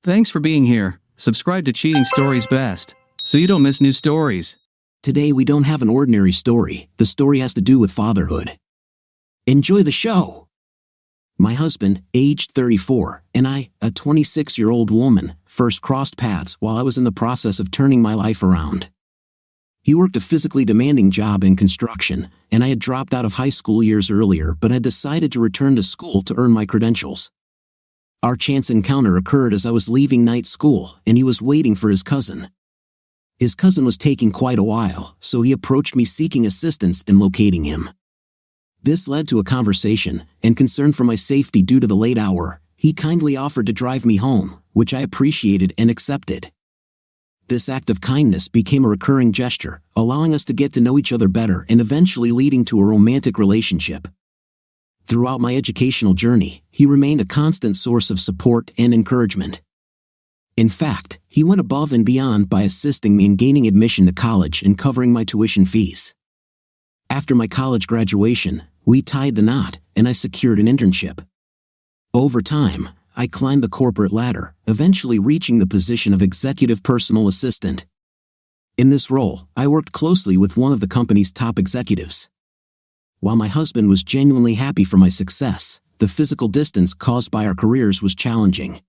Thanks for being here. Subscribe to Cheating Stories Best, so you don't miss new stories. Today we don't have an ordinary story. The story has to do with fatherhood. Enjoy the show! My husband, aged 34, and I, a 26-year-old woman, first crossed paths while I was in the process of turning my life around. He worked a physically demanding job in construction, and I had dropped out of high school years earlier but had decided to return to school to earn my credentials. Our chance encounter occurred as I was leaving night school, and he was waiting for his cousin. His cousin was taking quite a while, so he approached me seeking assistance in locating him. This led to a conversation, and concern for my safety due to the late hour, he kindly offered to drive me home, which I appreciated and accepted. This act of kindness became a recurring gesture, allowing us to get to know each other better and eventually leading to a romantic relationship. Throughout my educational journey, he remained a constant source of support and encouragement. In fact, he went above and beyond by assisting me in gaining admission to college and covering my tuition fees. After my college graduation, we tied the knot, and I secured an internship. Over time, I climbed the corporate ladder, eventually reaching the position of executive personal assistant. In this role, I worked closely with one of the company's top executives. While my husband was genuinely happy for my success, the physical distance caused by our careers was challenging.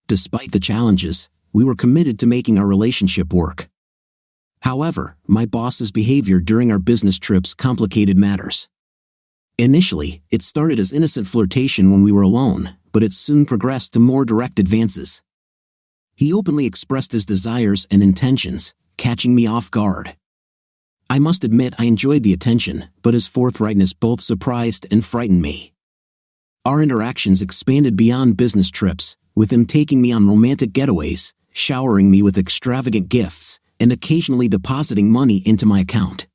Despite the challenges, we were committed to making our relationship work. However, my boss's behavior during our business trips complicated matters. Initially, it started as innocent flirtation when we were alone, but it soon progressed to more direct advances. He openly expressed his desires and intentions, catching me off guard. I must admit I enjoyed the attention, but his forthrightness both surprised and frightened me. Our interactions expanded beyond business trips, with him taking me on romantic getaways, showering me with extravagant gifts, and occasionally depositing money into my account.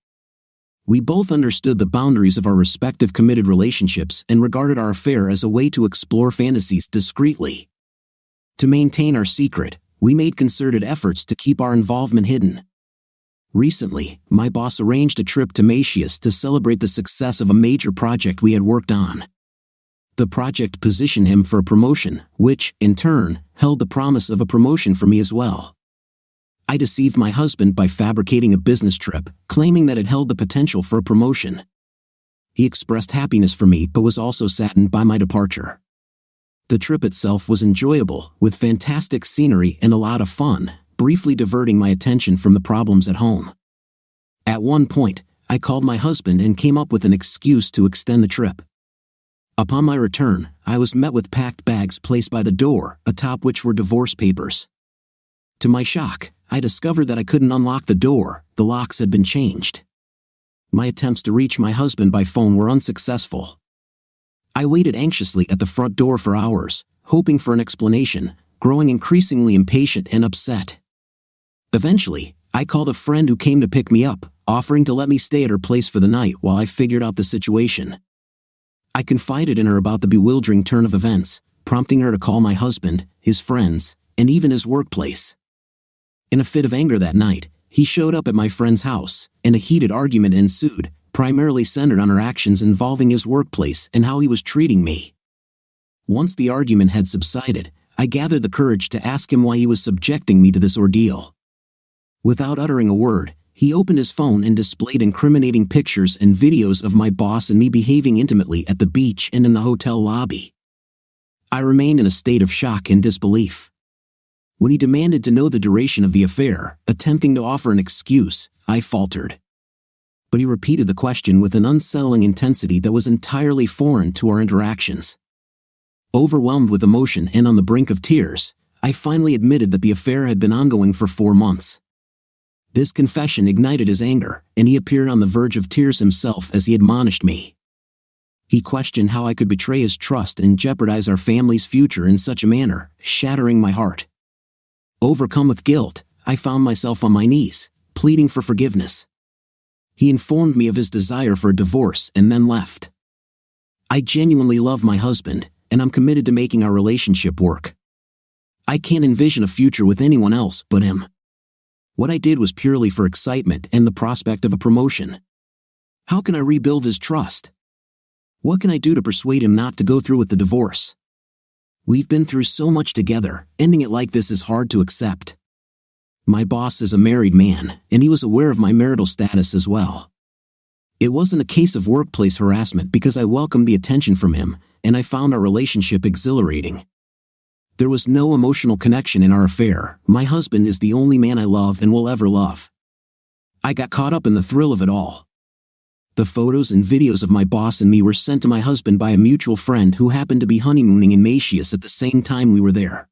We both understood the boundaries of our respective committed relationships and regarded our affair as a way to explore fantasies discreetly. To maintain our secret, we made concerted efforts to keep our involvement hidden. Recently, my boss arranged a trip to Mauritius to celebrate the success of a major project we had worked on. The project positioned him for a promotion, which, in turn, held the promise of a promotion for me as well. I deceived my husband by fabricating a business trip, claiming that it held the potential for a promotion. He expressed happiness for me but was also saddened by my departure. The trip itself was enjoyable, with fantastic scenery and a lot of fun, briefly diverting my attention from the problems at home. At one point, I called my husband and came up with an excuse to extend the trip. Upon my return, I was met with packed bags placed by the door, atop which were divorce papers. To my shock, I discovered that I couldn't unlock the door, the locks had been changed. My attempts to reach my husband by phone were unsuccessful. I waited anxiously at the front door for hours, hoping for an explanation, growing increasingly impatient and upset. Eventually, I called a friend who came to pick me up, offering to let me stay at her place for the night while I figured out the situation. I confided in her about the bewildering turn of events, prompting her to call my husband, his friends, and even his workplace. In a fit of anger that night, he showed up at my friend's house, and a heated argument ensued, primarily centered on her actions involving his workplace and how he was treating me. Once the argument had subsided, I gathered the courage to ask him why he was subjecting me to this ordeal. Without uttering a word, he opened his phone and displayed incriminating pictures and videos of my boss and me behaving intimately at the beach and in the hotel lobby. I remained in a state of shock and disbelief. When he demanded to know the duration of the affair, attempting to offer an excuse, I faltered. But he repeated the question with an unsettling intensity that was entirely foreign to our interactions. Overwhelmed with emotion and on the brink of tears, I finally admitted that the affair had been ongoing for 4 months. This confession ignited his anger, and he appeared on the verge of tears himself as he admonished me. He questioned how I could betray his trust and jeopardize our family's future in such a manner, shattering my heart. Overcome with guilt, I found myself on my knees, pleading for forgiveness. He informed me of his desire for a divorce and then left. I genuinely love my husband, and I'm committed to making our relationship work. I can't envision a future with anyone else but him. What I did was purely for excitement and the prospect of a promotion. How can I rebuild his trust? What can I do to persuade him not to go through with the divorce? We've been through so much together, ending it like this is hard to accept. My boss is a married man, and he was aware of my marital status as well. It wasn't a case of workplace harassment because I welcomed the attention from him, and I found our relationship exhilarating. There was no emotional connection in our affair. My husband is the only man I love and will ever love. I got caught up in the thrill of it all. The photos and videos of my boss and me were sent to my husband by a mutual friend who happened to be honeymooning in Mauritius at the same time we were there.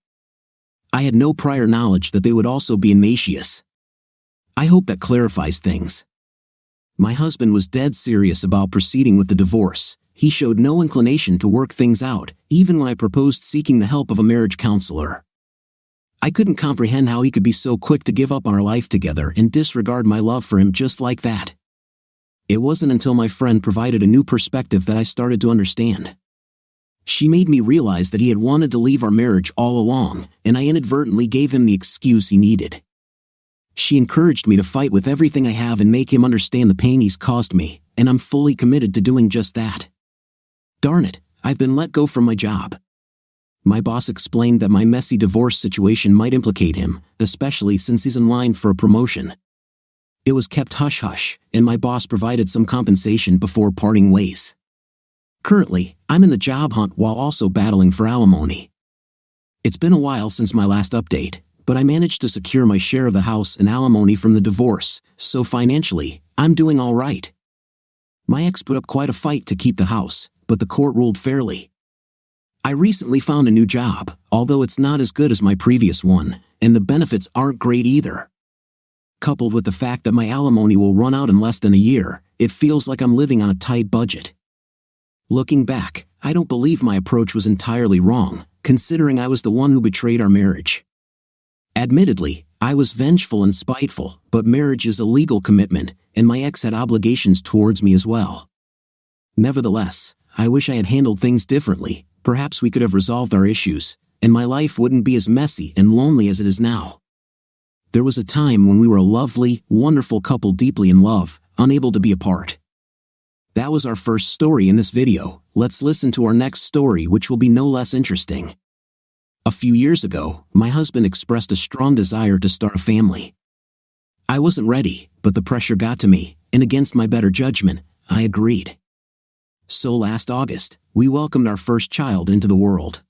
I had no prior knowledge that they would also be in Mauritius. I hope that clarifies things. My husband was dead serious about proceeding with the divorce. He showed no inclination to work things out, even when I proposed seeking the help of a marriage counselor. I couldn't comprehend how he could be so quick to give up on our life together and disregard my love for him just like that. It wasn't until my friend provided a new perspective that I started to understand. She made me realize that he had wanted to leave our marriage all along, and I inadvertently gave him the excuse he needed. She encouraged me to fight with everything I have and make him understand the pain he's caused me, and I'm fully committed to doing just that. Darn it, I've been let go from my job. My boss explained that my messy divorce situation might implicate him, especially since he's in line for a promotion. It was kept hush-hush, and my boss provided some compensation before parting ways. Currently, I'm in the job hunt while also battling for alimony. It's been a while since my last update, but I managed to secure my share of the house and alimony from the divorce, so financially, I'm doing all right. My ex put up quite a fight to keep the house, but the court ruled fairly. I recently found a new job, although it's not as good as my previous one, and the benefits aren't great either. Coupled with the fact that my alimony will run out in less than a year, it feels like I'm living on a tight budget. Looking back, I don't believe my approach was entirely wrong, considering I was the one who betrayed our marriage. Admittedly, I was vengeful and spiteful, but marriage is a legal commitment, and my ex had obligations towards me as well. Nevertheless, I wish I had handled things differently. Perhaps we could have resolved our issues, and my life wouldn't be as messy and lonely as it is now. There was a time when we were a lovely, wonderful couple deeply in love, unable to be apart. That was our first story in this video. Let's listen to our next story, which will be no less interesting. A few years ago, my husband expressed a strong desire to start a family. I wasn't ready, but the pressure got to me, and against my better judgment, I agreed. So last August, we welcomed our first child into the world.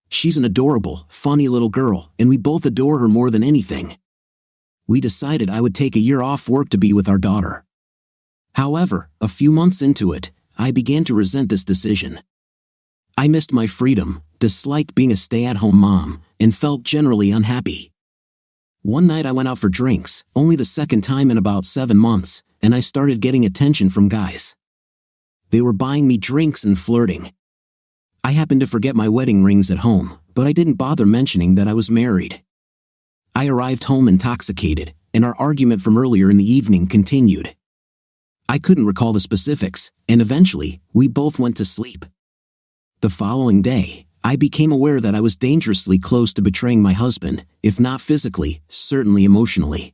She's an adorable, funny little girl, and we both adore her more than anything. We decided I would take a year off work to be with our daughter. However, a few months into it, I began to resent this decision. I missed my freedom, disliked being a stay-at-home mom, and felt generally unhappy. One night I went out for drinks, only the second time in about 7 months, and I started getting attention from guys. They were buying me drinks and flirting. I happened to forget my wedding rings at home, but I didn't bother mentioning that I was married. I arrived home intoxicated, and our argument from earlier in the evening continued. I couldn't recall the specifics, and eventually, we both went to sleep. The following day, I became aware that I was dangerously close to betraying my husband, if not physically, certainly emotionally.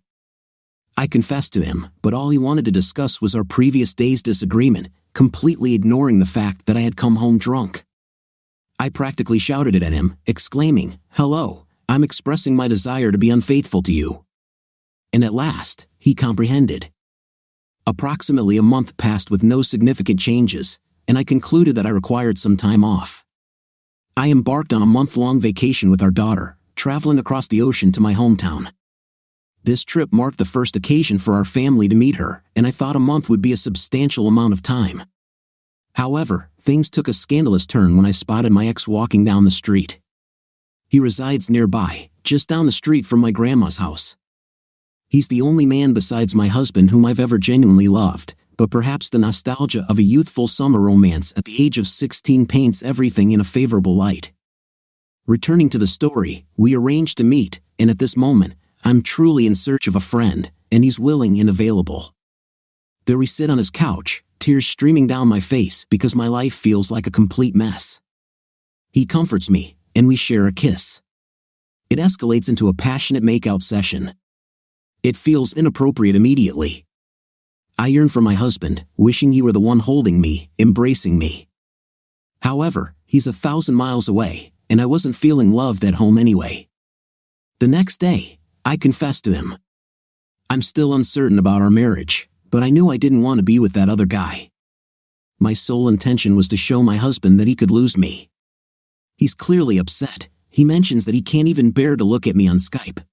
I confessed to him, but all he wanted to discuss was our previous day's disagreement, completely ignoring the fact that I had come home drunk. I practically shouted it at him, exclaiming, "Hello, I'm expressing my desire to be unfaithful to you." And at last, he comprehended. Approximately a month passed with no significant changes, and I concluded that I required some time off. I embarked on a month-long vacation with our daughter, traveling across the ocean to my hometown. This trip marked the first occasion for our family to meet her, and I thought a month would be a substantial amount of time. However, things took a scandalous turn when I spotted my ex walking down the street. He resides nearby, just down the street from my grandma's house. He's the only man besides my husband whom I've ever genuinely loved, but perhaps the nostalgia of a youthful summer romance at the age of 16 paints everything in a favorable light. Returning to the story, we arranged to meet, and at this moment, I'm truly in search of a friend, and he's willing and available. There we sit on his couch, tears streaming down my face because my life feels like a complete mess. He comforts me, and we share a kiss. It escalates into a passionate makeout session. It feels inappropriate immediately. I yearn for my husband, wishing he were the one holding me, embracing me. However, he's 1,000 miles away, and I wasn't feeling loved at home anyway. The next day, I confessed to him. I'm still uncertain about our marriage, but I knew I didn't want to be with that other guy. My sole intention was to show my husband that he could lose me. He's clearly upset. He mentions that he can't even bear to look at me on Skype.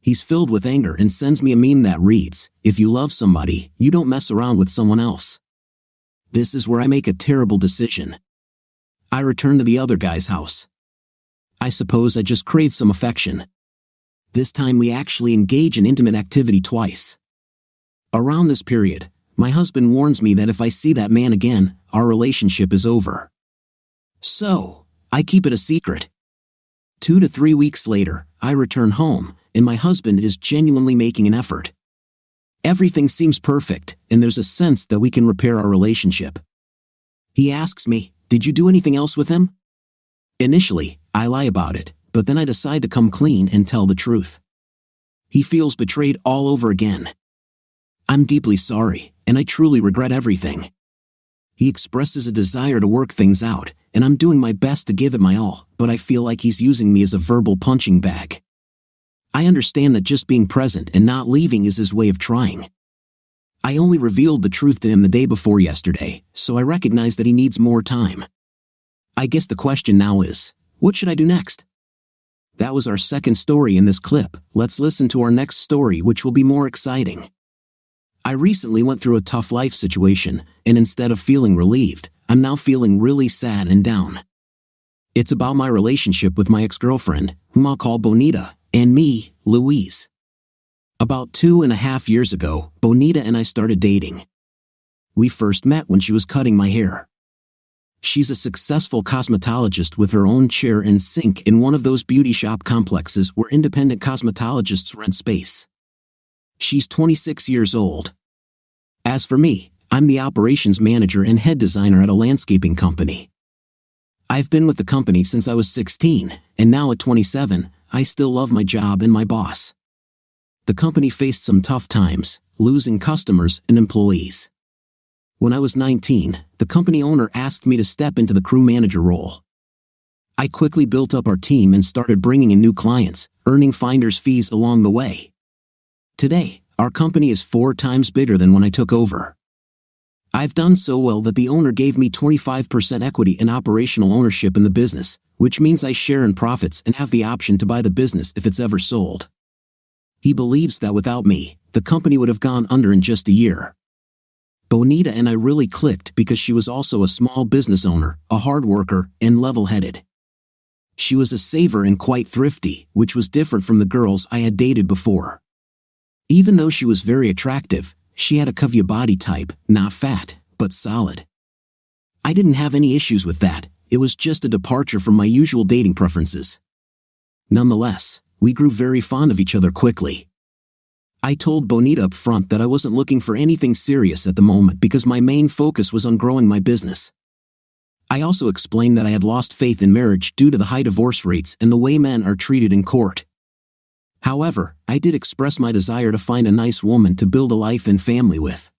He's filled with anger and sends me a meme that reads, "If you love somebody, you don't mess around with someone else." This is where I make a terrible decision. I return to the other guy's house. I suppose I just crave some affection. This time we actually engage in intimate activity twice. Around this period, my husband warns me that if I see that man again, our relationship is over. So, I keep it a secret. 2 to 3 weeks later, I return home, and my husband is genuinely making an effort. Everything seems perfect, and there's a sense that we can repair our relationship. He asks me, "Did you do anything else with him?" Initially, I lie about it, but then I decide to come clean and tell the truth. He feels betrayed all over again. I'm deeply sorry, and I truly regret everything. He expresses a desire to work things out, and I'm doing my best to give it my all, but I feel like he's using me as a verbal punching bag. I understand that just being present and not leaving is his way of trying. I only revealed the truth to him the day before yesterday, so I recognize that he needs more time. I guess the question now is, what should I do next? That was our second story in this clip. Let's listen to our next story, which will be more exciting. I recently went through a tough life situation, and instead of feeling relieved, I'm now feeling really sad and down. It's about my relationship with my ex-girlfriend, whom I'll call Bonita, and me, Louise. About 2.5 years ago, Bonita and I started dating. We first met when she was cutting my hair. She's a successful cosmetologist with her own chair and sink in one of those beauty shop complexes where independent cosmetologists rent space. She's 26 years old. As for me, I'm the operations manager and head designer at a landscaping company. I've been with the company since I was 16, and now at 27, I still love my job and my boss. The company faced some tough times, losing customers and employees. When I was 19, the company owner asked me to step into the crew manager role. I quickly built up our team and started bringing in new clients, earning finder's fees along the way. Today, our company is 4 times bigger than when I took over. I've done so well that the owner gave me 25% equity and operational ownership in the business, which means I share in profits and have the option to buy the business if it's ever sold. He believes that without me, the company would have gone under in just a year. Bonita and I really clicked because she was also a small business owner, a hard worker, and level-headed. She was a saver and quite thrifty, which was different from the girls I had dated before. Even though she was very attractive, she had a curvy body type, not fat, but solid. I didn't have any issues with that. It was just a departure from my usual dating preferences. Nonetheless, we grew very fond of each other quickly. I told Bonita up front that I wasn't looking for anything serious at the moment because my main focus was on growing my business. I also explained that I had lost faith in marriage due to the high divorce rates and the way men are treated in court. However, I did express my desire to find a nice woman to build a life and family with.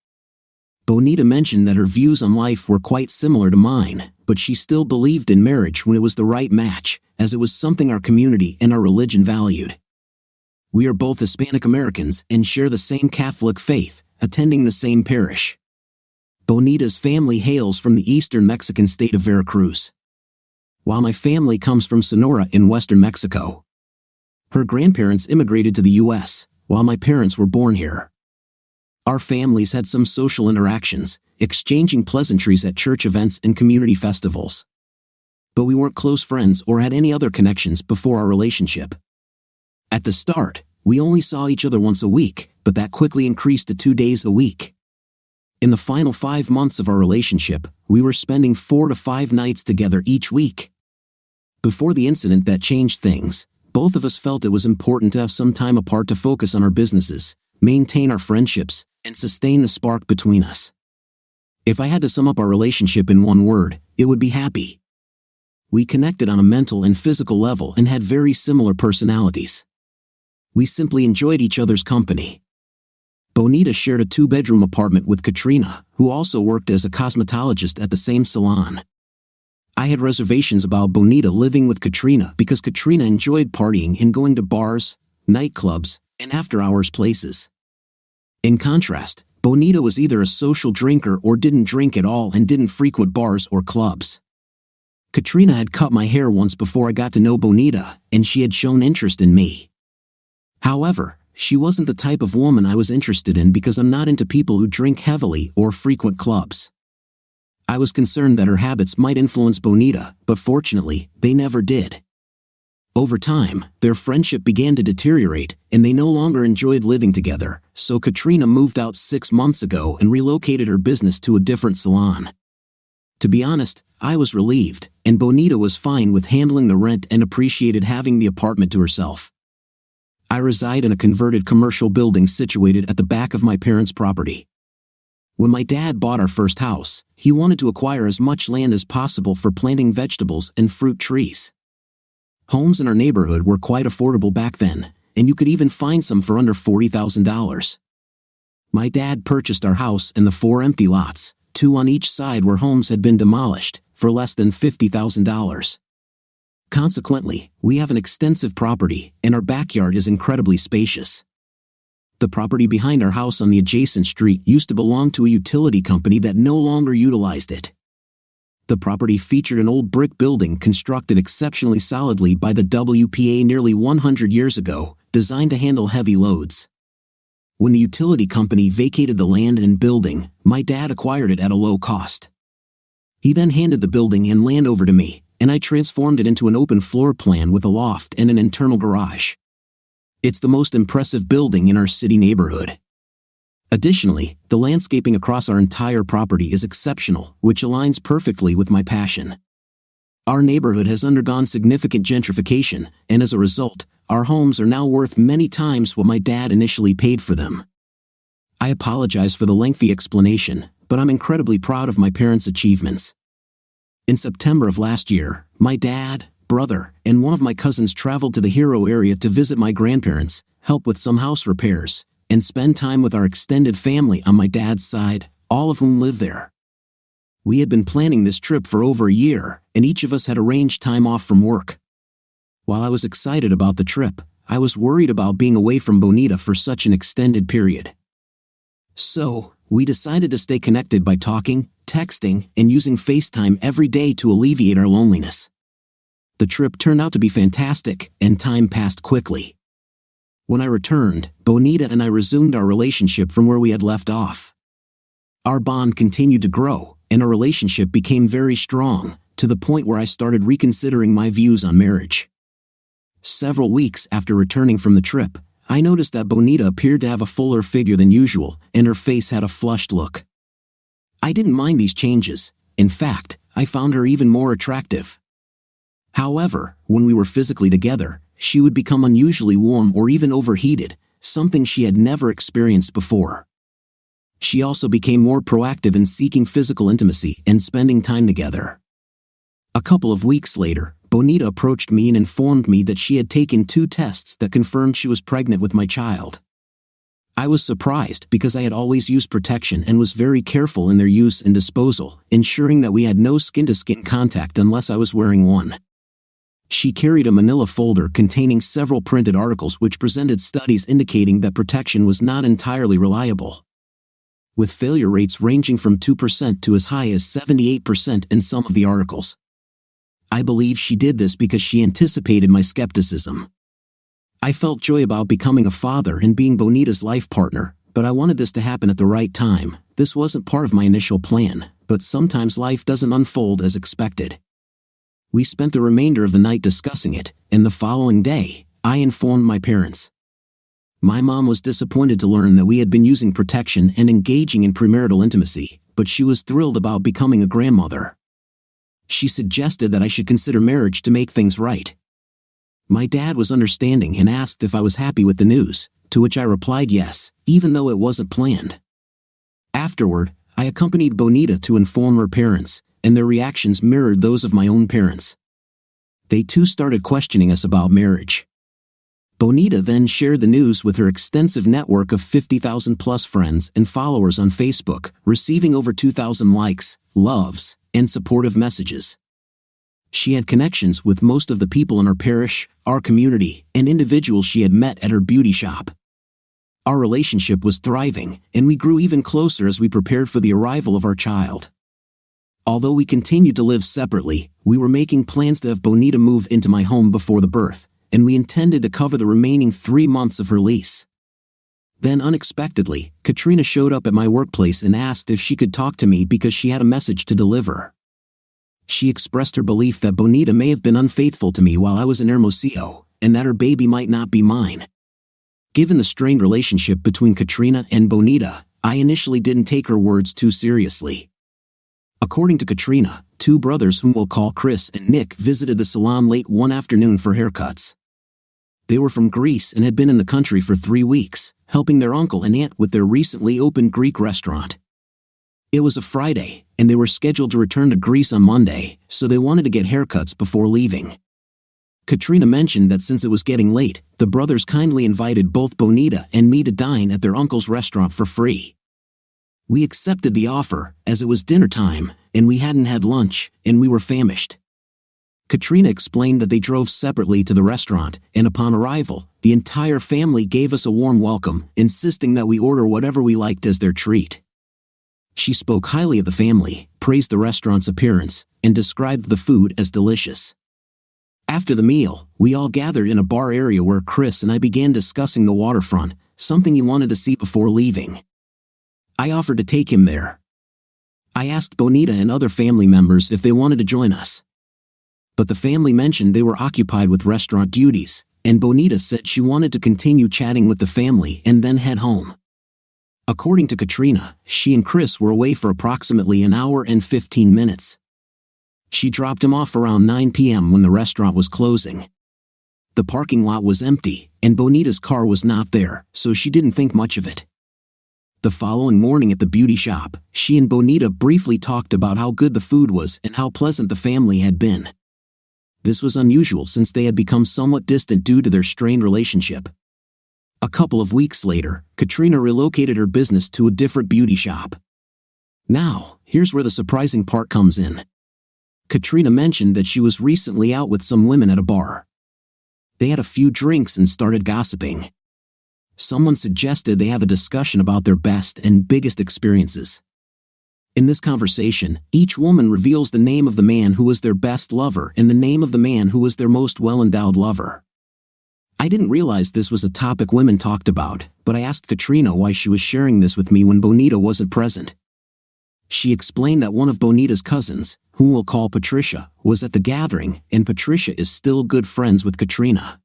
Bonita mentioned that her views on life were quite similar to mine, but she still believed in marriage when it was the right match, as it was something our community and our religion valued. We are both Hispanic Americans and share the same Catholic faith, attending the same parish. Bonita's family hails from the eastern Mexican state of Veracruz, while my family comes from Sonora in western Mexico. Her grandparents immigrated to the U.S., while my parents were born here. Our families had some social interactions, exchanging pleasantries at church events and community festivals. But we weren't close friends or had any other connections before our relationship. At the start, we only saw each other once a week, but that quickly increased to 2 days a week. In the final 5 months of our relationship, we were spending 4 to 5 nights together each week. Before the incident that changed things, both of us felt it was important to have some time apart to focus on our businesses, maintain our friendships, and sustain the spark between us. If I had to sum up our relationship in one word, it would be happy. We connected on a mental and physical level and had very similar personalities. We simply enjoyed each other's company. Bonita shared a 2-bedroom apartment with Katrina, who also worked as a cosmetologist at the same salon. I had reservations about Bonita living with Katrina because Katrina enjoyed partying and going to bars, nightclubs, and after-hours places. In contrast, Bonita was either a social drinker or didn't drink at all and didn't frequent bars or clubs. Katrina had cut my hair once before I got to know Bonita, and she had shown interest in me. However, she wasn't the type of woman I was interested in because I'm not into people who drink heavily or frequent clubs. I was concerned that her habits might influence Bonita, but fortunately, they never did. Over time, their friendship began to deteriorate, and they no longer enjoyed living together, so Katrina moved out 6 months ago and relocated her business to a different salon. To be honest, I was relieved, and Bonita was fine with handling the rent and appreciated having the apartment to herself. I reside in a converted commercial building situated at the back of my parents' property. When my dad bought our first house, he wanted to acquire as much land as possible for planting vegetables and fruit trees. Homes in our neighborhood were quite affordable back then, and you could even find some for under $40,000. My dad purchased our house and the 4 empty lots, 2 on each side where homes had been demolished, for less than $50,000. Consequently, we have an extensive property, and our backyard is incredibly spacious. The property behind our house on the adjacent street used to belong to a utility company that no longer utilized it. The property featured an old brick building constructed exceptionally solidly by the WPA nearly 100 years ago, designed to handle heavy loads. When the utility company vacated the land and building, my dad acquired it at a low cost. He then handed the building and land over to me, and I transformed it into an open floor plan with a loft and an internal garage. It's the most impressive building in our city neighborhood. Additionally, the landscaping across our entire property is exceptional, which aligns perfectly with my passion. Our neighborhood has undergone significant gentrification, and as a result, our homes are now worth many times what my dad initially paid for them. I apologize for the lengthy explanation, but I'm incredibly proud of my parents' achievements. In September of last year, my dad, brother, and one of my cousins traveled to the Hero area to visit my grandparents, help with some house repairs, and spend time with our extended family on my dad's side, all of whom live there. We had been planning this trip for over a year, and each of us had arranged time off from work. While I was excited about the trip, I was worried about being away from Bonita for such an extended period. So, we decided to stay connected by talking, texting, and using FaceTime every day to alleviate our loneliness. The trip turned out to be fantastic, and time passed quickly. When I returned, Bonita and I resumed our relationship from where we had left off. Our bond continued to grow, and our relationship became very strong, to the point where I started reconsidering my views on marriage. Several weeks after returning from the trip, I noticed that Bonita appeared to have a fuller figure than usual, and her face had a flushed look. I didn't mind these changes. In fact, I found her even more attractive. However, when we were physically together, she would become unusually warm or even overheated, something she had never experienced before. She also became more proactive in seeking physical intimacy and spending time together. A couple of weeks later, Bonita approached me and informed me that she had taken 2 tests that confirmed she was pregnant with my child. I was surprised because I had always used protection and was very careful in their use and disposal, ensuring that we had no skin-to-skin contact unless I was wearing one. She carried a manila folder containing several printed articles which presented studies indicating that protection was not entirely reliable, with failure rates ranging from 2% to as high as 78% in some of the articles. I believe she did this because she anticipated my skepticism. I felt joy about becoming a father and being Bonita's life partner, but I wanted this to happen at the right time. This wasn't part of my initial plan, but sometimes life doesn't unfold as expected. We spent the remainder of the night discussing it, and the following day, I informed my parents. My mom was disappointed to learn that we had been using protection and engaging in premarital intimacy, but she was thrilled about becoming a grandmother. She suggested that I should consider marriage to make things right. My dad was understanding and asked if I was happy with the news, to which I replied yes, even though it wasn't planned. Afterward, I accompanied Bonita to inform her parents, and their reactions mirrored those of my own parents. They too started questioning us about marriage. Bonita then shared the news with her extensive network of 50,000 plus friends and followers on Facebook, receiving over 2,000 likes, loves, and supportive messages. She had connections with most of the people in our parish, our community, and individuals she had met at her beauty shop. Our relationship was thriving, and we grew even closer as we prepared for the arrival of our child. Although we continued to live separately, we were making plans to have Bonita move into my home before the birth, and we intended to cover the remaining 3 months of her lease. Then unexpectedly, Katrina showed up at my workplace and asked if she could talk to me because she had a message to deliver. She expressed her belief that Bonita may have been unfaithful to me while I was in Hermosillo, and that her baby might not be mine. Given the strained relationship between Katrina and Bonita, I initially didn't take her words too seriously. According to Katrina, 2 brothers whom we'll call Chris and Nick visited the salon late one afternoon for haircuts. They were from Greece and had been in the country for 3 weeks, helping their uncle and aunt with their recently opened Greek restaurant. It was a Friday, and they were scheduled to return to Greece on Monday, so they wanted to get haircuts before leaving. Katrina mentioned that since it was getting late, the brothers kindly invited both Bonita and me to dine at their uncle's restaurant for free. We accepted the offer, as it was dinner time, and we hadn't had lunch, and we were famished. Katrina explained that they drove separately to the restaurant, and upon arrival, the entire family gave us a warm welcome, insisting that we order whatever we liked as their treat. She spoke highly of the family, praised the restaurant's appearance, and described the food as delicious. After the meal, we all gathered in a bar area where Chris and I began discussing the waterfront, something he wanted to see before leaving. I offered to take him there. I asked Bonita and other family members if they wanted to join us. But the family mentioned they were occupied with restaurant duties, and Bonita said she wanted to continue chatting with the family and then head home. According to Katrina, she and Chris were away for approximately an hour and 15 minutes. She dropped him off around 9 p.m. when the restaurant was closing. The parking lot was empty, and Bonita's car was not there, so she didn't think much of it. The following morning at the beauty shop, she and Bonita briefly talked about how good the food was and how pleasant the family had been. This was unusual since they had become somewhat distant due to their strained relationship. A couple of weeks later, Katrina relocated her business to a different beauty shop. Now, here's where the surprising part comes in. Katrina mentioned that she was recently out with some women at a bar. They had a few drinks and started gossiping. Someone suggested they have a discussion about their best and biggest experiences. In this conversation, each woman reveals the name of the man who was their best lover and the name of the man who was their most well-endowed lover. I didn't realize this was a topic women talked about, but I asked Katrina why she was sharing this with me when Bonita wasn't present. She explained that one of Bonita's cousins, whom we'll call Patricia, was at the gathering, and Patricia is still good friends with Katrina.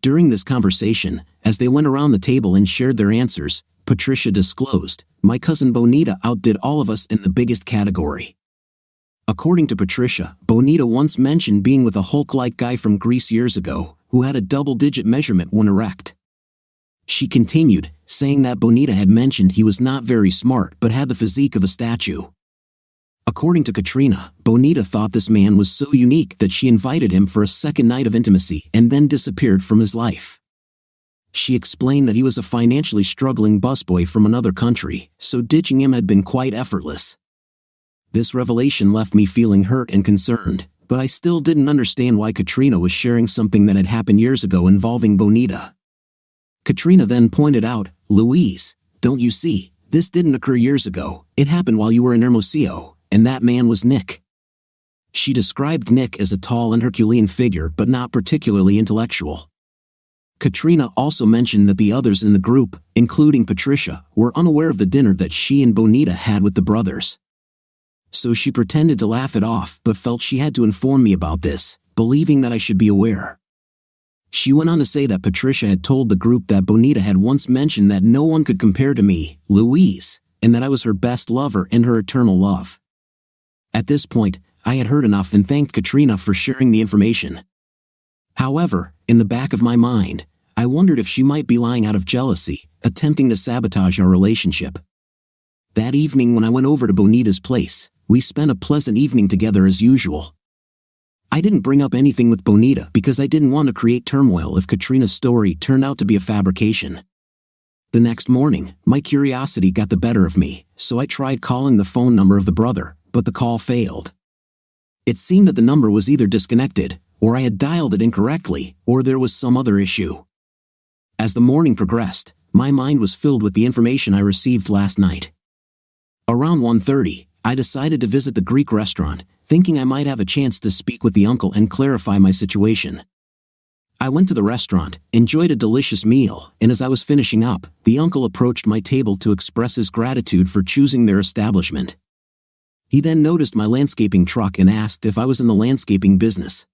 During this conversation, as they went around the table and shared their answers, Patricia disclosed, "My cousin Bonita outdid all of us in the biggest category." According to Patricia, Bonita once mentioned being with a Hulk-like guy from Greece years ago, who had a double-digit measurement when erect. She continued, saying that Bonita had mentioned he was not very smart but had the physique of a statue. According to Katrina, Bonita thought this man was so unique that she invited him for a second night of intimacy and then disappeared from his life. She explained that he was a financially struggling busboy from another country, so ditching him had been quite effortless. This revelation left me feeling hurt and concerned, but I still didn't understand why Katrina was sharing something that had happened years ago involving Bonita. Katrina then pointed out, "Louise, don't you see, this didn't occur years ago, it happened while you were in Hermosillo, and that man was Nick." She described Nick as a tall and Herculean figure but not particularly intellectual. Katrina also mentioned that the others in the group, including Patricia, were unaware of the dinner that she and Bonita had with the brothers. So she pretended to laugh it off but felt she had to inform me about this, believing that I should be aware. She went on to say that Patricia had told the group that Bonita had once mentioned that no one could compare to me, Louise, and that I was her best lover and her eternal love. At this point, I had heard enough and thanked Katrina for sharing the information. However, in the back of my mind, I wondered if she might be lying out of jealousy, attempting to sabotage our relationship. That evening when I went over to Bonita's place, we spent a pleasant evening together as usual. I didn't bring up anything with Bonita because I didn't want to create turmoil if Katrina's story turned out to be a fabrication. The next morning, my curiosity got the better of me, so I tried calling the phone number of the brother, but the call failed. It seemed that the number was either disconnected, or I had dialed it incorrectly, or there was some other issue. As the morning progressed, my mind was filled with the information I received last night. Around 1:30, I decided to visit the Greek restaurant, thinking I might have a chance to speak with the uncle and clarify my situation. I went to the restaurant, enjoyed a delicious meal, and as I was finishing up, the uncle approached my table to express his gratitude for choosing their establishment. He then noticed my landscaping truck and asked if I was in the landscaping business.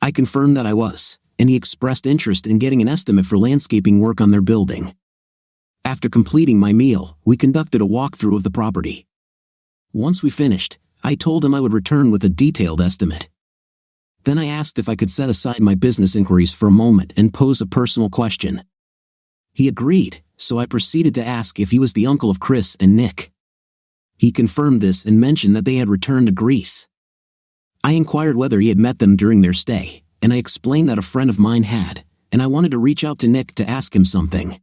I confirmed that I was, and he expressed interest in getting an estimate for landscaping work on their building. After completing my meal, we conducted a walkthrough of the property. Once we finished, I told him I would return with a detailed estimate. Then I asked if I could set aside my business inquiries for a moment and pose a personal question. He agreed, so I proceeded to ask if he was the uncle of Chris and Nick. He confirmed this and mentioned that they had returned to Greece. I inquired whether he had met them during their stay, and I explained that a friend of mine had, and I wanted to reach out to Nick to ask him something.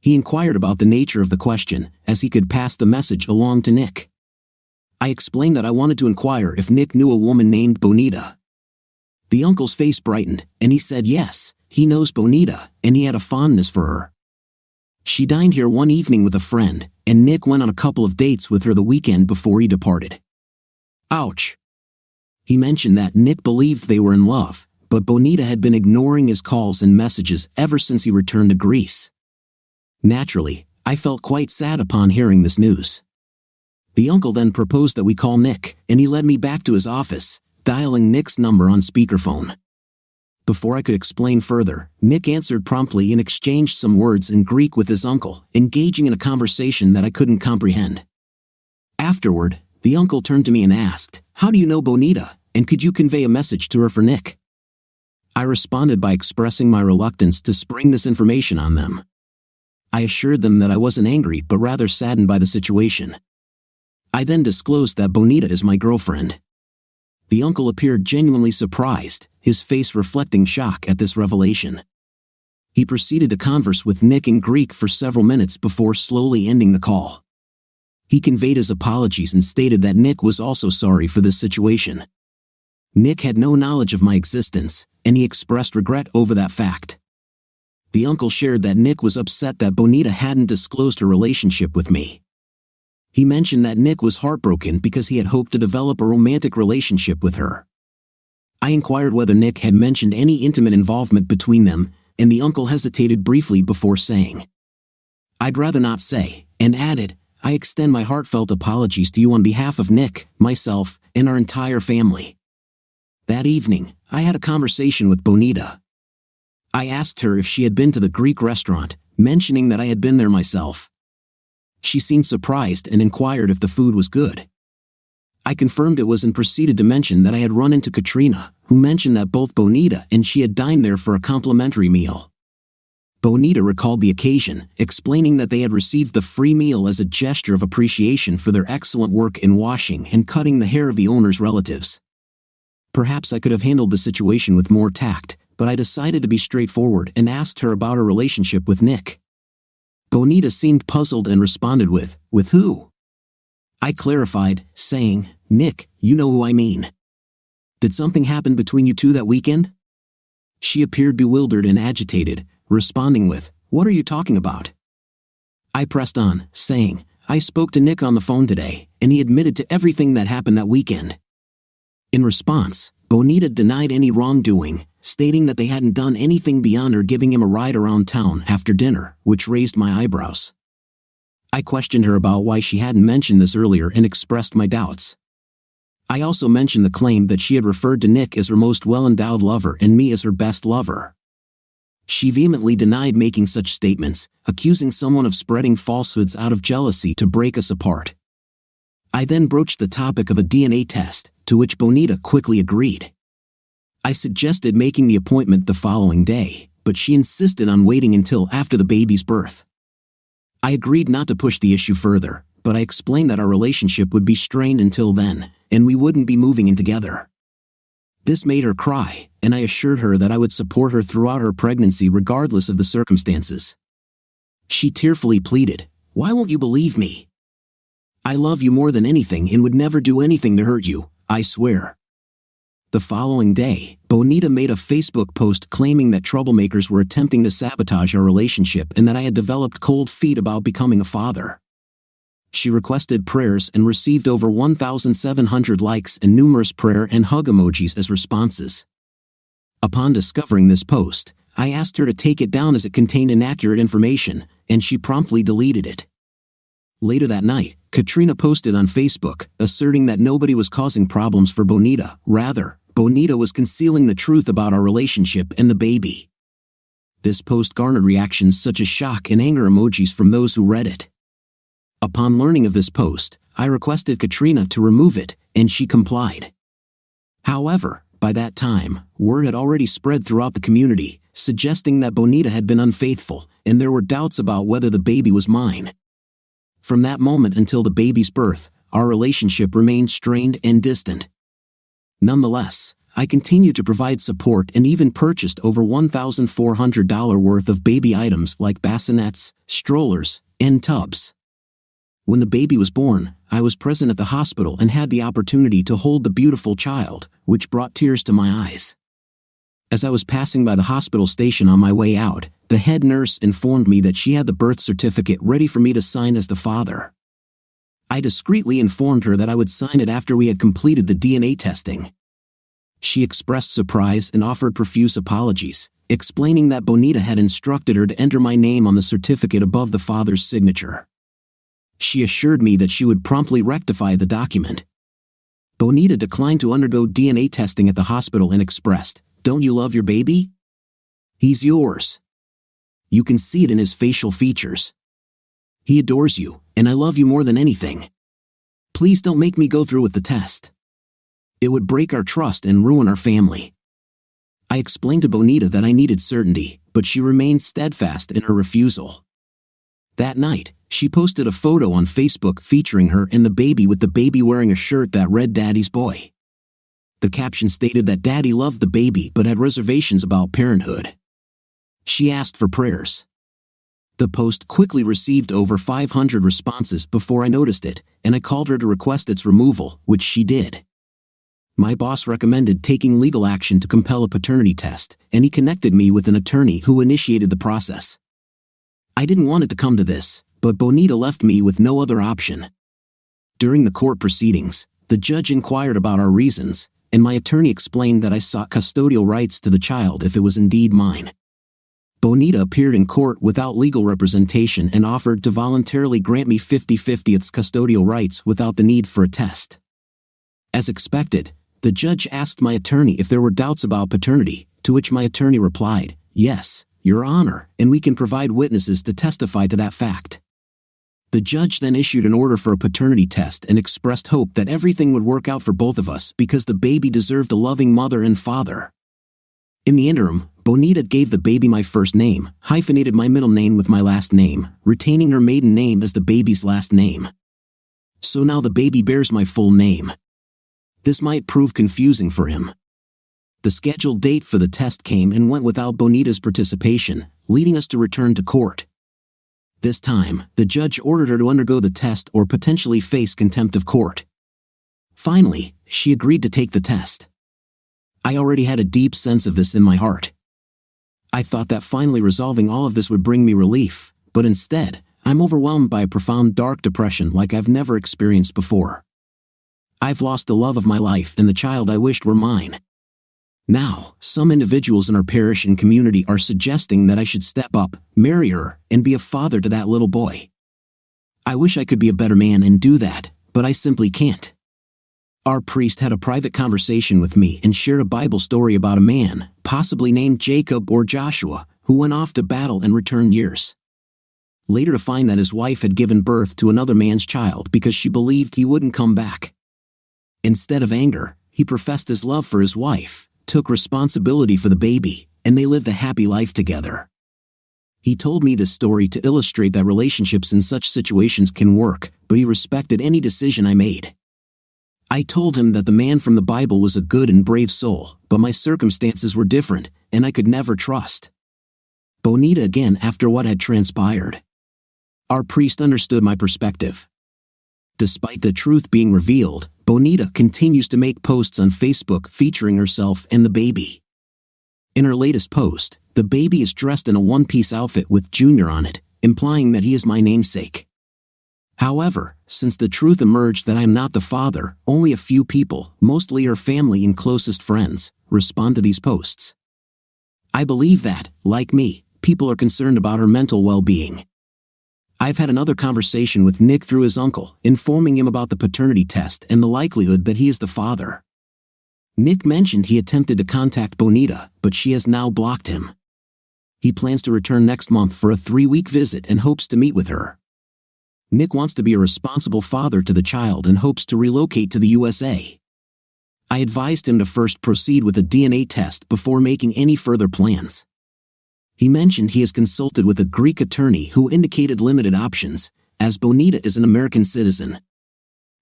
He inquired about the nature of the question, as he could pass the message along to Nick. I explained that I wanted to inquire if Nick knew a woman named Bonita. The uncle's face brightened, and he said yes, he knows Bonita, and he had a fondness for her. She dined here one evening with a friend, and Nick went on a couple of dates with her the weekend before he departed. Ouch. He mentioned that Nick believed they were in love, but Bonita had been ignoring his calls and messages ever since he returned to Greece. Naturally, I felt quite sad upon hearing this news. The uncle then proposed that we call Nick, and he led me back to his office, dialing Nick's number on speakerphone. Before I could explain further, Nick answered promptly and exchanged some words in Greek with his uncle, engaging in a conversation that I couldn't comprehend. Afterward, the uncle turned to me and asked, "How do you know Bonita, and could you convey a message to her for Nick?" I responded by expressing my reluctance to spring this information on them. I assured them that I wasn't angry but rather saddened by the situation. I then disclosed that Bonita is my girlfriend. The uncle appeared genuinely surprised, his face reflecting shock at this revelation. He proceeded to converse with Nick in Greek for several minutes before slowly ending the call. He conveyed his apologies and stated that Nick was also sorry for this situation. Nick had no knowledge of my existence, and he expressed regret over that fact. The uncle shared that Nick was upset that Bonita hadn't disclosed her relationship with me. He mentioned that Nick was heartbroken because he had hoped to develop a romantic relationship with her. I inquired whether Nick had mentioned any intimate involvement between them, and the uncle hesitated briefly before saying, "I'd rather not say," and added, "I extend my heartfelt apologies to you on behalf of Nick, myself, and our entire family." That evening, I had a conversation with Bonita. I asked her if she had been to the Greek restaurant, mentioning that I had been there myself. She seemed surprised and inquired if the food was good. I confirmed it was and proceeded to mention that I had run into Katrina, who mentioned that both Bonita and she had dined there for a complimentary meal. Bonita recalled the occasion, explaining that they had received the free meal as a gesture of appreciation for their excellent work in washing and cutting the hair of the owner's relatives. Perhaps I could have handled the situation with more tact, but I decided to be straightforward and asked her about her relationship with Nick. Bonita seemed puzzled and responded with who? I clarified, saying, "Nick, you know who I mean. Did something happen between you two that weekend?" She appeared bewildered and agitated, responding with, "What are you talking about?" I pressed on, saying, "I spoke to Nick on the phone today, and he admitted to everything that happened that weekend." In response, Bonita denied any wrongdoing, stating that they hadn't done anything beyond her giving him a ride around town after dinner, which raised my eyebrows. I questioned her about why she hadn't mentioned this earlier and expressed my doubts. I also mentioned the claim that she had referred to Nick as her most well-endowed lover and me as her best lover. She vehemently denied making such statements, accusing someone of spreading falsehoods out of jealousy to break us apart. I then broached the topic of a DNA test, to which Bonita quickly agreed. I suggested making the appointment the following day, but she insisted on waiting until after the baby's birth. I agreed not to push the issue further, but I explained that our relationship would be strained until then, and we wouldn't be moving in together. This made her cry, and I assured her that I would support her throughout her pregnancy regardless of the circumstances. She tearfully pleaded, "Why won't you believe me? I love you more than anything and would never do anything to hurt you. I swear. The following day, Bonita made a Facebook post claiming that troublemakers were attempting to sabotage our relationship and that I had developed cold feet about becoming a father. She requested prayers and received over 1,700 likes and numerous prayer and hug emojis as responses. Upon discovering this post, I asked her to take it down as it contained inaccurate information, and she promptly deleted it. Later that night, Katrina posted on Facebook, asserting that nobody was causing problems for Bonita. Rather, Bonita was concealing the truth about our relationship and the baby. This post garnered reactions such as shock and anger emojis from those who read it. Upon learning of this post, I requested Katrina to remove it, and she complied. However, by that time, word had already spread throughout the community, suggesting that Bonita had been unfaithful, and there were doubts about whether the baby was mine. From that moment until the baby's birth, our relationship remained strained and distant. Nonetheless, I continued to provide support and even purchased over $1,400 worth of baby items like bassinets, strollers, and tubs. When the baby was born, I was present at the hospital and had the opportunity to hold the beautiful child, which brought tears to my eyes. As I was passing by the hospital station on my way out, the head nurse informed me that she had the birth certificate ready for me to sign as the father. I discreetly informed her that I would sign it after we had completed the DNA testing. She expressed surprise and offered profuse apologies, explaining that Bonita had instructed her to enter my name on the certificate above the father's signature. She assured me that she would promptly rectify the document. Bonita declined to undergo DNA testing at the hospital and expressed, "Don't you love your baby? He's yours. You can see it in his facial features. He adores you, and I love you more than anything. Please don't make me go through with the test. It would break our trust and ruin our family." I explained to Bonita that I needed certainty, but she remained steadfast in her refusal. That night, she posted a photo on Facebook featuring her and the baby, with the baby wearing a shirt that read "Daddy's Boy." The caption stated that Daddy loved the baby but had reservations about parenthood. She asked for prayers. The post quickly received over 500 responses before I noticed it, and I called her to request its removal, which she did. My boss recommended taking legal action to compel a paternity test, and he connected me with an attorney who initiated the process. I didn't want it to come to this, but Bonita left me with no other option. During the court proceedings, the judge inquired about our reasons, and my attorney explained that I sought custodial rights to the child if it was indeed mine. Bonita appeared in court without legal representation and offered to voluntarily grant me 50/50 its custodial rights without the need for a test. As expected, the judge asked my attorney if there were doubts about paternity, to which my attorney replied, "Yes, Your Honor, and we can provide witnesses to testify to that fact." The judge then issued an order for a paternity test and expressed hope that everything would work out for both of us because the baby deserved a loving mother and father. In the interim, Bonita gave the baby my first name, hyphenated my middle name with my last name, retaining her maiden name as the baby's last name. So now the baby bears my full name. This might prove confusing for him. The scheduled date for the test came and went without Bonita's participation, leading us to return to court. This time, the judge ordered her to undergo the test or potentially face contempt of court. Finally, she agreed to take the test. I already had a deep sense of this in my heart. I thought that finally resolving all of this would bring me relief, but instead, I'm overwhelmed by a profound dark depression like I've never experienced before. I've lost the love of my life and the child I wished were mine. Now, some individuals in our parish and community are suggesting that I should step up, marry her, and be a father to that little boy. I wish I could be a better man and do that, but I simply can't. Our priest had a private conversation with me and shared a Bible story about a man, possibly named Jacob or Joshua, who went off to battle and returned years later to find that his wife had given birth to another man's child because she believed he wouldn't come back. Instead of anger, he professed his love for his wife, took responsibility for the baby, and they lived a happy life together. He told me this story to illustrate that relationships in such situations can work, but he respected any decision I made. I told him that the man from the Bible was a good and brave soul, but my circumstances were different, and I could never trust Bonita again after what had transpired. Our priest understood my perspective. Despite the truth being revealed, Bonita continues to make posts on Facebook featuring herself and the baby. In her latest post, the baby is dressed in a one-piece outfit with Junior on it, implying that he is my namesake. However, since the truth emerged that I am not the father, only a few people, mostly her family and closest friends, respond to these posts. I believe that, like me, people are concerned about her mental well-being. I've had another conversation with Nick through his uncle, informing him about the paternity test and the likelihood that he is the father. Nick mentioned he attempted to contact Bonita, but she has now blocked him. He plans to return next month for a 3-week visit and hopes to meet with her. Nick wants to be a responsible father to the child and hopes to relocate to the USA. I advised him to first proceed with a DNA test before making any further plans. He mentioned he has consulted with a Greek attorney who indicated limited options, as Bonita is an American citizen.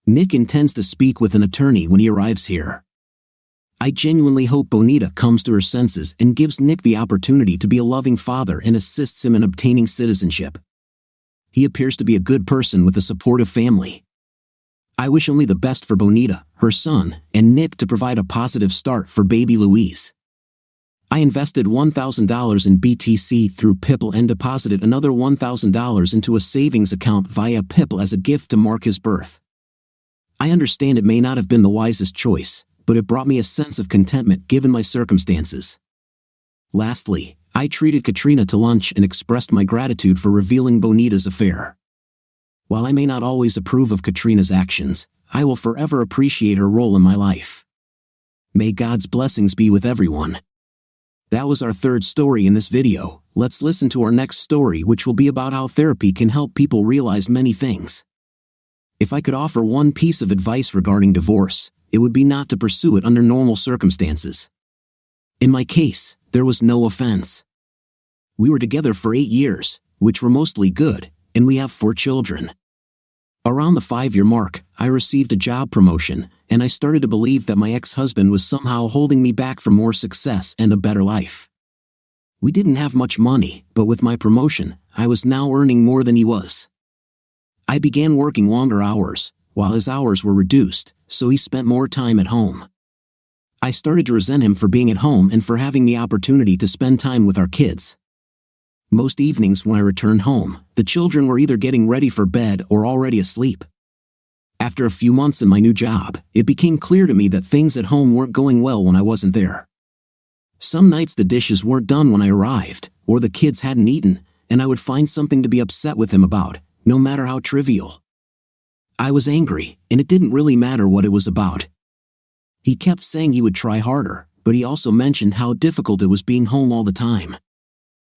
Nick intends to speak with an attorney when he arrives here. I genuinely hope Bonita comes to her senses and gives Nick the opportunity to be a loving father and assists him in obtaining citizenship. He appears to be a good person with a supportive family. I wish only the best for Bonita, her son, and Nick to provide a positive start for baby Louise. I invested $1,000 in BTC through Pipple and deposited another $1,000 into a savings account via Pipple as a gift to mark his birth. I understand it may not have been the wisest choice, but it brought me a sense of contentment given my circumstances. Lastly, I treated Katrina to lunch and expressed my gratitude for revealing Bonita's affair. While I may not always approve of Katrina's actions, I will forever appreciate her role in my life. May God's blessings be with everyone. That was our third story in this video. Let's listen to our next story, which will be about how therapy can help people realize many things. If I could offer one piece of advice regarding divorce, it would be not to pursue it under normal circumstances. In my case, there was no offense. We were together for 8 years, which were mostly good, and we have 4 children. Around the 5-year mark, I received a job promotion, and I started to believe that my ex-husband was somehow holding me back from more success and a better life. We didn't have much money, but with my promotion, I was now earning more than he was. I began working longer hours, while his hours were reduced, so he spent more time at home. I started to resent him for being at home and for having the opportunity to spend time with our kids. Most evenings when I returned home, the children were either getting ready for bed or already asleep. After a few months in my new job, it became clear to me that things at home weren't going well when I wasn't there. Some nights the dishes weren't done when I arrived, or the kids hadn't eaten, and I would find something to be upset with him about, no matter how trivial. I was angry, and it didn't really matter what it was about. He kept saying he would try harder, but he also mentioned how difficult it was being home all the time.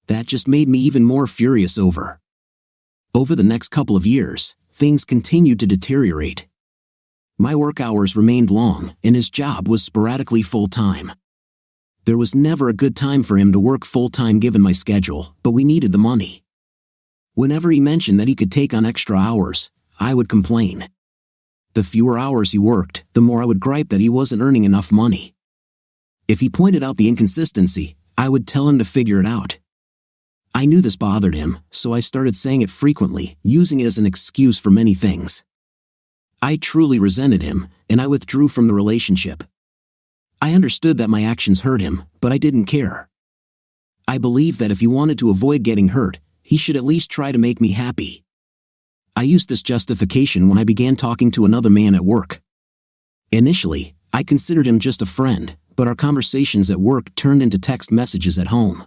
That just made me even more furious over. Over the next couple of years, things continued to deteriorate. My work hours remained long, and his job was sporadically full-time. There was never a good time for him to work full-time given my schedule, but we needed the money. Whenever he mentioned that he could take on extra hours, I would complain. The fewer hours he worked, the more I would gripe that he wasn't earning enough money. If he pointed out the inconsistency, I would tell him to figure it out. I knew this bothered him, so I started saying it frequently, using it as an excuse for many things. I truly resented him, and I withdrew from the relationship. I understood that my actions hurt him, but I didn't care. I believed that if he wanted to avoid getting hurt, he should at least try to make me happy. I used this justification when I began talking to another man at work. Initially, I considered him just a friend, but our conversations at work turned into text messages at home.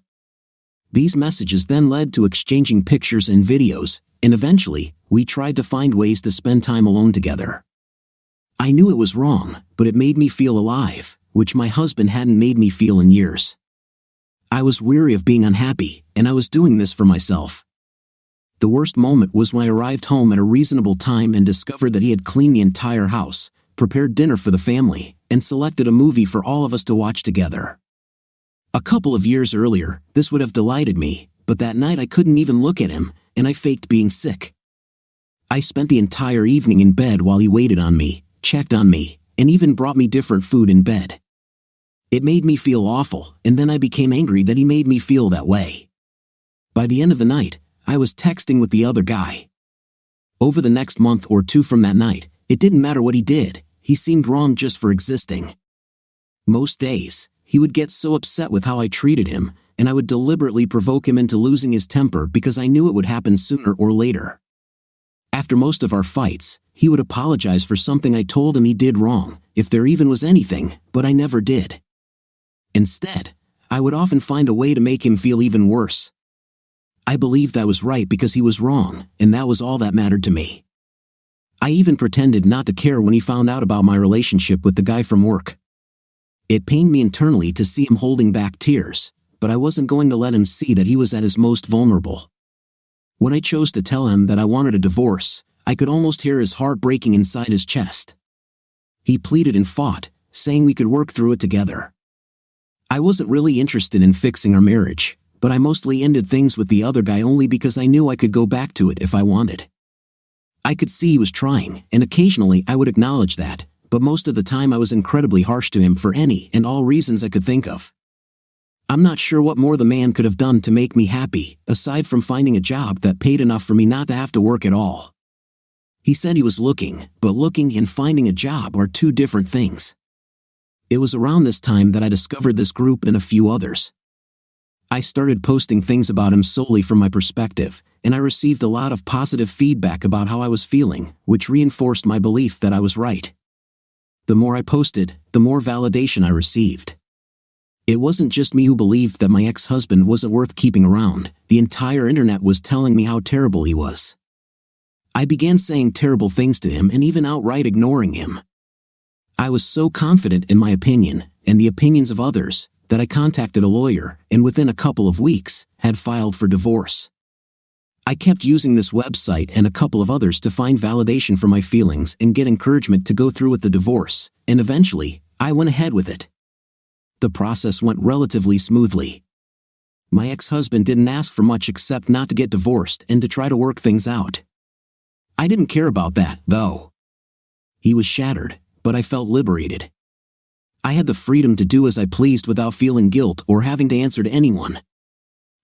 These messages then led to exchanging pictures and videos, and eventually, we tried to find ways to spend time alone together. I knew it was wrong, but it made me feel alive, which my husband hadn't made me feel in years. I was weary of being unhappy, and I was doing this for myself. The worst moment was when I arrived home at a reasonable time and discovered that he had cleaned the entire house, prepared dinner for the family, and selected a movie for all of us to watch together. A couple of years earlier, this would have delighted me, but that night I couldn't even look at him, and I faked being sick. I spent the entire evening in bed while he waited on me, checked on me, and even brought me different food in bed. It made me feel awful, and then I became angry that he made me feel that way. By the end of the night, I was texting with the other guy. Over the next month or two from that night, it didn't matter what he did, he seemed wrong just for existing. Most days, he would get so upset with how I treated him, and I would deliberately provoke him into losing his temper because I knew it would happen sooner or later. After most of our fights, he would apologize for something I told him he did wrong, if there even was anything, but I never did. Instead, I would often find a way to make him feel even worse. I believed I was right because he was wrong, and that was all that mattered to me. I even pretended not to care when he found out about my relationship with the guy from work. It pained me internally to see him holding back tears, but I wasn't going to let him see that he was at his most vulnerable. When I chose to tell him that I wanted a divorce, I could almost hear his heart breaking inside his chest. He pleaded and fought, saying we could work through it together. I wasn't really interested in fixing our marriage, but I mostly ended things with the other guy only because I knew I could go back to it if I wanted. I could see he was trying, and occasionally I would acknowledge that, but most of the time I was incredibly harsh to him for any and all reasons I could think of. I'm not sure what more the man could have done to make me happy, aside from finding a job that paid enough for me not to have to work at all. He said he was looking, but looking and finding a job are two different things. It was around this time that I discovered this group and a few others. I started posting things about him solely from my perspective, and I received a lot of positive feedback about how I was feeling, which reinforced my belief that I was right. The more I posted, the more validation I received. It wasn't just me who believed that my ex-husband wasn't worth keeping around, the entire internet was telling me how terrible he was. I began saying terrible things to him and even outright ignoring him. I was so confident in my opinion, and the opinions of others, that I contacted a lawyer, and within a couple of weeks, had filed for divorce. I kept using this website and a couple of others to find validation for my feelings and get encouragement to go through with the divorce, and eventually, I went ahead with it. The process went relatively smoothly. My ex-husband didn't ask for much except not to get divorced and to try to work things out. I didn't care about that, though. He was shattered, but I felt liberated. I had the freedom to do as I pleased without feeling guilt or having to answer to anyone.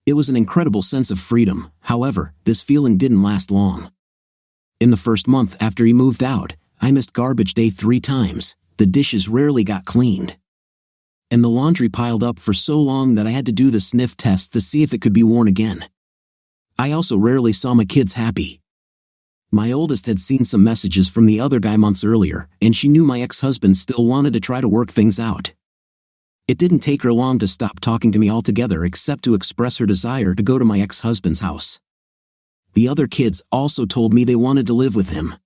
It was an incredible sense of freedom. However, this feeling didn't last long. In the first month after he moved out, I missed garbage day 3 times, the dishes rarely got cleaned. And the laundry piled up for so long that I had to do the sniff test to see if it could be worn again. I also rarely saw my kids happy. My oldest had seen some messages from the other guy months earlier, and she knew my ex-husband still wanted to try to work things out. It didn't take her long to stop talking to me altogether except to express her desire to go to my ex-husband's house. The other kids also told me they wanted to live with him.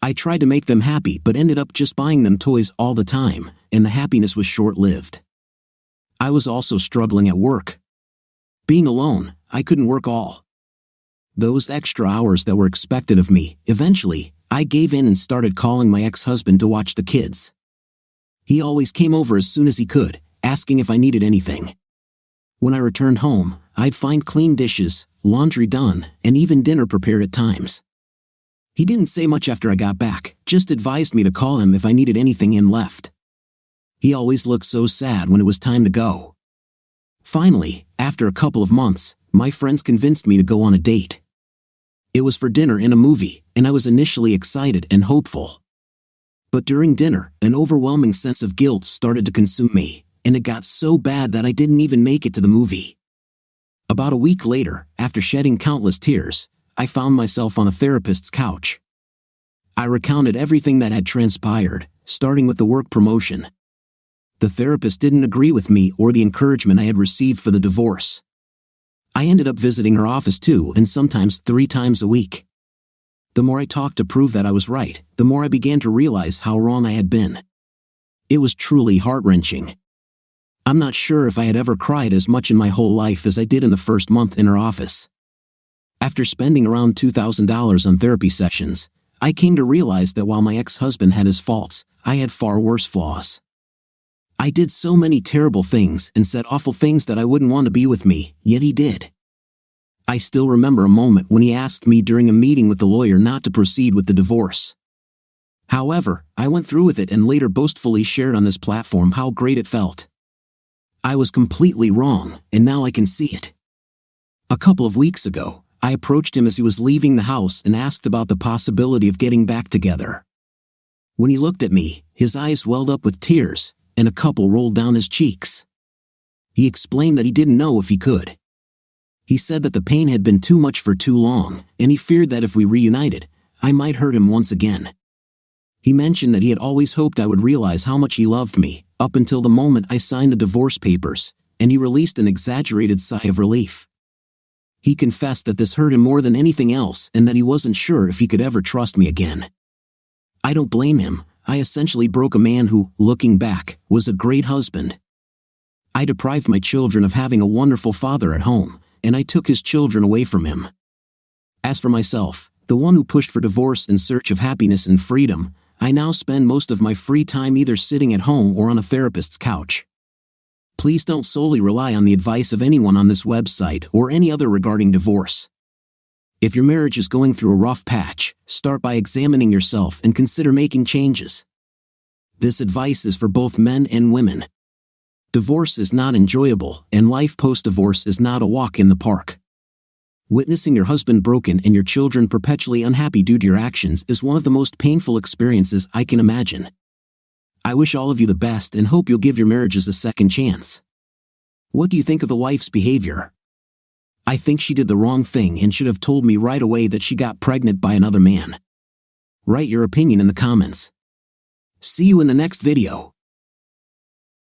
I tried to make them happy but ended up just buying them toys all the time, and the happiness was short-lived. I was also struggling at work. Being alone, I couldn't work all those extra hours that were expected of me. Eventually, I gave in and started calling my ex-husband to watch the kids. He always came over as soon as he could, asking if I needed anything. When I returned home, I'd find clean dishes, laundry done, and even dinner prepared at times. He didn't say much after I got back, just advised me to call him if I needed anything and left. He always looked so sad when it was time to go. Finally, after a couple of months, my friends convinced me to go on a date. It was for dinner and a movie, and I was initially excited and hopeful. But during dinner, an overwhelming sense of guilt started to consume me, and it got so bad that I didn't even make it to the movie. About a week later, after shedding countless tears, I found myself on a therapist's couch. I recounted everything that had transpired, starting with the work promotion. The therapist didn't agree with me or the encouragement I had received for the divorce. I ended up visiting her office 2 and sometimes 3 times a week. The more I talked to prove that I was right, the more I began to realize how wrong I had been. It was truly heart-wrenching. I'm not sure if I had ever cried as much in my whole life as I did in the first month in her office. After spending around $2,000 on therapy sessions, I came to realize that while my ex-husband had his faults, I had far worse flaws. I did so many terrible things and said awful things that I wouldn't want to be with me, yet he did. I still remember a moment when he asked me during a meeting with the lawyer not to proceed with the divorce. However, I went through with it and later boastfully shared on this platform how great it felt. I was completely wrong, and now I can see it. A couple of weeks ago, I approached him as he was leaving the house and asked about the possibility of getting back together. When he looked at me, his eyes welled up with tears, and a couple rolled down his cheeks. He explained that he didn't know if he could. He said that the pain had been too much for too long, and he feared that if we reunited, I might hurt him once again. He mentioned that he had always hoped I would realize how much he loved me, up until the moment I signed the divorce papers, and he released an exaggerated sigh of relief. He confessed that this hurt him more than anything else and that he wasn't sure if he could ever trust me again. I don't blame him. I essentially broke a man who, looking back, was a great husband. I deprived my children of having a wonderful father at home, and I took his children away from him. As for myself, the one who pushed for divorce in search of happiness and freedom, I now spend most of my free time either sitting at home or on a therapist's couch. Please don't solely rely on the advice of anyone on this website or any other regarding divorce. If your marriage is going through a rough patch, start by examining yourself and consider making changes. This advice is for both men and women. Divorce is not enjoyable, and life post-divorce is not a walk in the park. Witnessing your husband broken and your children perpetually unhappy due to your actions is one of the most painful experiences I can imagine. I wish all of you the best and hope you'll give your marriages a second chance. What do you think of the wife's behavior? I think she did the wrong thing and should have told me right away that she got pregnant by another man. Write your opinion in the comments. See you in the next video.